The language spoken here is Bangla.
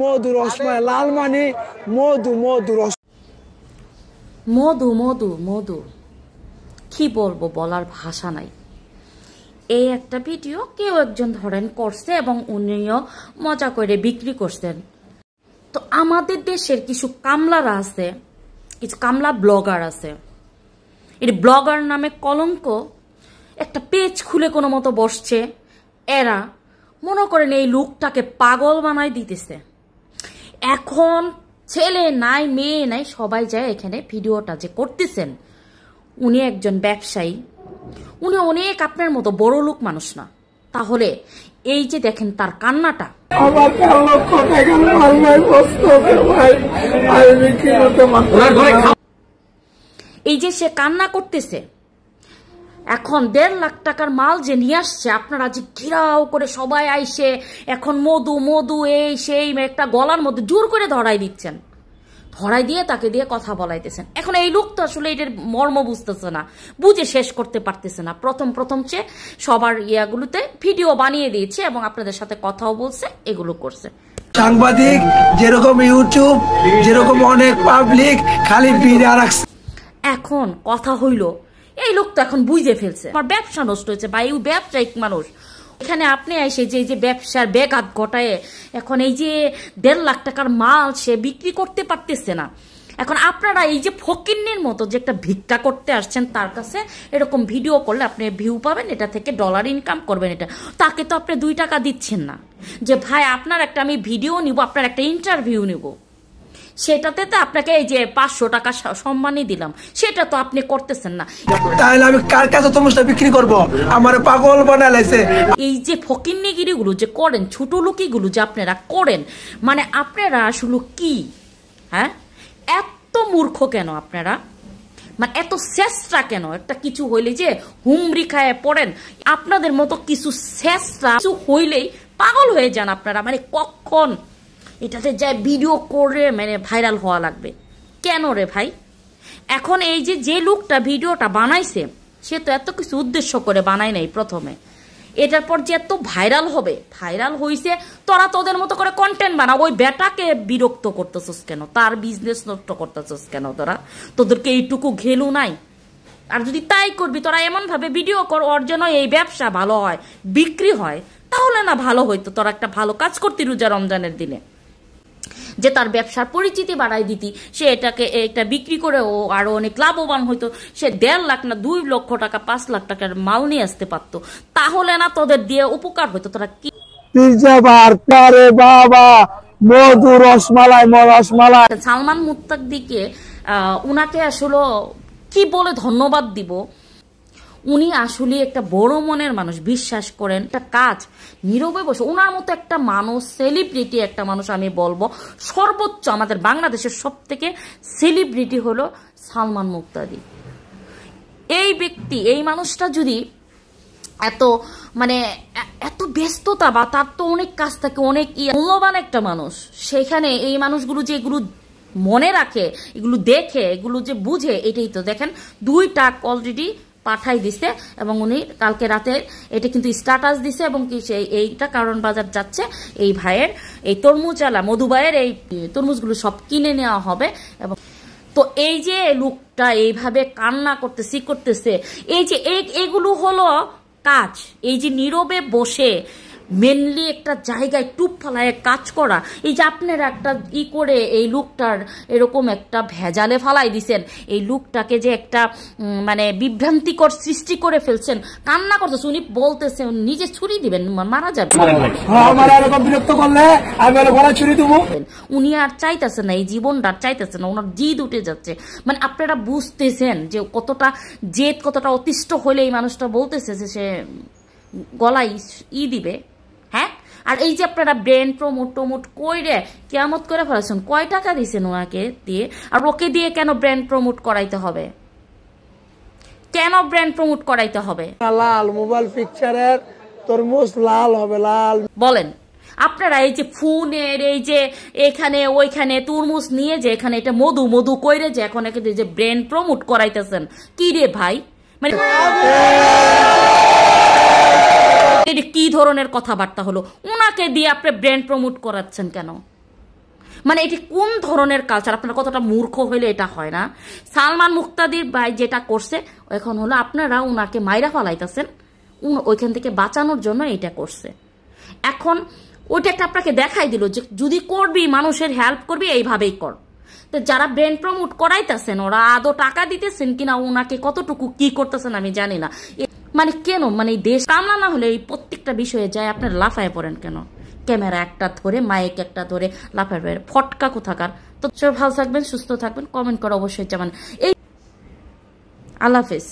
মধু রসমালাই লাল মানে মধু মধু রস মধু মধু মধু কি বলবো, বলার ভাষা নাই। এই একটা ভিডিও কেউ একজন ধরেন করছে এবং উনিও মজা করে বিক্রি করছেন। তো আমাদের দেশের কিছু কামলারা আছে, কিছু কামলা ব্লগার আছে, এই ব্লগার নামে কলঙ্ক একটা পেজ খুলে কোনো মতো বসছে। এরা মনে করেন এই লোকটাকে পাগল বানাই দিতেছে। এখন ছেলে নাই মেয়ে নাই, সবাই যায় এখানে ভিডিওটা যে করতেছেন উনি একজন ব্যবসায়ী, উনি অনেক আপনার মতো বড় লোক মানুষ না। তাহলে এই যে দেখেন তার কান্নাটা, এই যে সে কান্না করতেছে। এখন 1.5 লাখ টাকার মাল যে নিয়ে আসছে, আপনারা যে ঘিরাও করে সবাই আইসে এখন মধু মধু এই সেই একটা গলার মধ্যে জোর করে ধরাই দিচ্ছেন, ধরাই দিয়ে তাকে দিয়ে কথা বলাইতেছেন। এখন এই লোক তো আসলে এটার মর্ম বুঝতেছে না, বুঝে শেষ করতে পারতেছে না। প্রথম সে সবার ইয়াগুলোতে ভিডিও বানিয়ে দিয়েছে এবং আপনাদের সাথে কথাও বলছে, এগুলো করছে। সাংবাদিক যেরকম ইউটিউব যেরকম অনেক পাবলিক খালি ভিড় রাখছে। এখন কথা হইল এই লোক তো এখন বুঝে ফেলছে আমার ব্যবসা নষ্ট হয়েছে, বা এই ব্যবসায়িক মানুষ এখানে আপনি এসে যে ব্যবসার ব্যাঘাত ঘটায় এখন এই যে 1.5 লাখ টাকার মাল সে বিক্রি করতে পারতেছে না। এখন আপনারা এই যে ফকিন্নির মতো যে একটা ভিক্ষা করতে আসছেন তার কাছে এরকম ভিডিও করলে আপনি ভিউ পাবেন, এটা থেকে ডলার ইনকাম করবেন। এটা তাকে তো আপনি 2 টাকা দিচ্ছেন না যে ভাই আপনার একটা আমি ভিডিও নিব, আপনার একটা ইন্টারভিউ নিব, সেটাতে তো আপনাকে এই যে 500 টাকা সম্মানই দিলাম, সেটা তো আপনি করতেছেন না। তাহলে আমি কার কাছে তোমার বিক্রি করব? আমার পাগল বানাইছে। এই যে ফকিন্নিগিরিগুলো যে করেন, ছোট লোকিগুলো যে আপনারা করেন, মানে আপনারা আসলে কি, হ্যাঁ এত মূর্খ কেন আপনারা, মানে এত চেষ্টা কেন? একটা কিছু হইলে যে হুমড়ি খায় পড়েন, আপনাদের মতো কিছু চেষ্টা কিছু হইলেই পাগল হয়ে যান আপনারা। মানে কখন এটাতে যায় ভিডিও করে মানে ভাইরাল হওয়া লাগবে কেন রে ভাই? এখন এই যে লোকটা ভিডিওটা বানাইছে সে তো এত কিছু উদ্দেশ্য করে বানায় নাই প্রথমে, এটার পর যে এত ভাইরাল হবে, ভাইরাল হইছে তোরা তোদের মতো করে কন্টেন্ট বানা। ওই বেটাকে বিরক্ত করতেছস কেন? তার বিজনেস নষ্ট করতেছস কেন? তোদেরকে এইটুকু ঘেলু নাই? আর যদি তাই করবি তোরা এমন ভাবে ভিডিও কর ওর জন্য এই ব্যবসা ভালো হয়, বিক্রি হয়, তাহলে না ভালো হইতো? তোরা একটা ভালো কাজ করতি রোজা রমজানের দিনে, যে তার ব্যবসার পরিচিতি বাড়াই দিতি, সে এটাকে একটা বিক্রি করে ও আরো অনেক লাভবান হইতো। সে 1.5 লাখ না 2 লক্ষ টাকা 5 লাখ টাকার মাল নিয়ে আসতে পারতো, তাহলে না তোদের দিয়ে উপকার হইতো? তোরা কি মধু রসমালাই রসমালাই। সালমান মুত্তাকিকে উনাকে আসলে কি বলে ধন্যবাদ দিব? উনি আসলে একটা বড় মনের মানুষ, বিশ্বাস করেন। একটা কাজ নীরবে বসে ওনার মতো একটা মানুষ, সেলিব্রিটি একটা মানুষ, আমি বলবো সর্বোচ্চ আমাদের বাংলাদেশের সব থেকে সেলিব্রিটি হলো সালমান মুত্তাকি। এই ব্যক্তি, এই মানুষটা যদি এত মানে এত ব্যস্ততা, বা তার তো অনেক কাজ থাকে, অনেক মূল্যবান একটা মানুষ, সেখানে এই মানুষগুলো যে এগুলো মনে রাখে, এগুলো দেখে, এগুলো যে বুঝে, এটাই তো দেখেন 2 টাক অলরেডি পাঠাই দিছে এবং উনি কালকে রাতে এটা কিন্তু স্ট্যাটাস দিছে এবং কি এইটা কারণ বাজার যাচ্ছে এই ভাইয়ের এই তরমুজালা মধু ভাইয়ের এই তরমুজগুলো সব কিনে নেওয়া হবে। এবং তো এই যে লোকটা এইভাবে কান্না করতেছে, এই যে এগুলো হলো কাজ। এই যে নীরবে বসে মেনলি একটা জায়গায় টুপ ফালায় কাজ করা, এই যে আপনারা একটা করে এই লোকটার এরকম একটা ভেজালে ফালাই দিছেন, এই লোকটাকে যে একটা মানে বিভ্রান্তিকর সৃষ্টি করে ফেলছেন। কান্না করতেছে, উনি বলতেছে নিজে ছুরি দিবেন, মারা যাবে। উনি আর চাইতেছে না, এই জীবনটা আর চাইতেছে না, ওনার জিদ উঠে যাচ্ছে। মানে আপনারা বুঝতেছেন যে কতটা জেদ, কতটা অতিষ্ঠ হলে এই মানুষটা বলতেছে যে সে গলায় দিবে। হ্যাঁ, আর এই যে আপনারা ব্র্যান্ড প্রমোট কইরে কিয়ামত করে ফেলেছেন। কয় টাকা দিয়েছেন ওনাকে দিয়ে? আর ওকে দিয়ে কেন ব্র্যান্ড প্রমোট করাইতে হবে? কেন ব্র্যান্ড প্রমোট করাইতে হবে? লাল মোবাইল পিকচারের তরমুজ লাল হবে, লাল বলেন আপনারা। এই যে ফোনের এই যে এখানে ওইখানে তরমুজ নিয়ে যে এখানে এটা মধু মধু কইরে যে এখন একে যে ব্র্যান্ড প্রমোট করাইতেছেন, কি রে ভাই? মানে কি ধরনের কথাবার্তা হলো? উনাকে দিয়ে আপনি ব্র্যান্ড প্রমোট করাচ্ছেন কেন? মানে এটি কোন ধরনের কালচার? আপনারা কতটা মূর্খ হইলে এটা হয় না? সালমান মুক্তাদির ভাই যেটা করছে এখন হলো আপনারা উনাকে মাইরা ফালাইতেছেন, ওইখান থেকে বাঁচানোর জন্য এটা করছে। এখন ওইটা একটা আপনাকে দেখাই দিল যে যদি করবি মানুষের হেল্প করবি এইভাবেই কর। তো যারা ব্রেন প্রমোট করাইতেছেন ওরা আদৌ টাকা দিতেছেন কিনা, ওনাকে কতটুকু কি করতেছেন আমি জানি না। মানে কেন মানে দেশ কামলা না হলে এই প্রত্যেকটা বিষয়ে যায় আপনারা লাফায় পড়েন কেন? ক্যামেরা একটা ধরে মাইক একটা ধরে লাফায় পড়ে ফটকা কোথাকার। তো ভালো থাকবেন, সুস্থ থাকবেন, কমেন্ট করে অবশ্যই জানান। এই আল্লাহ হাফেজ।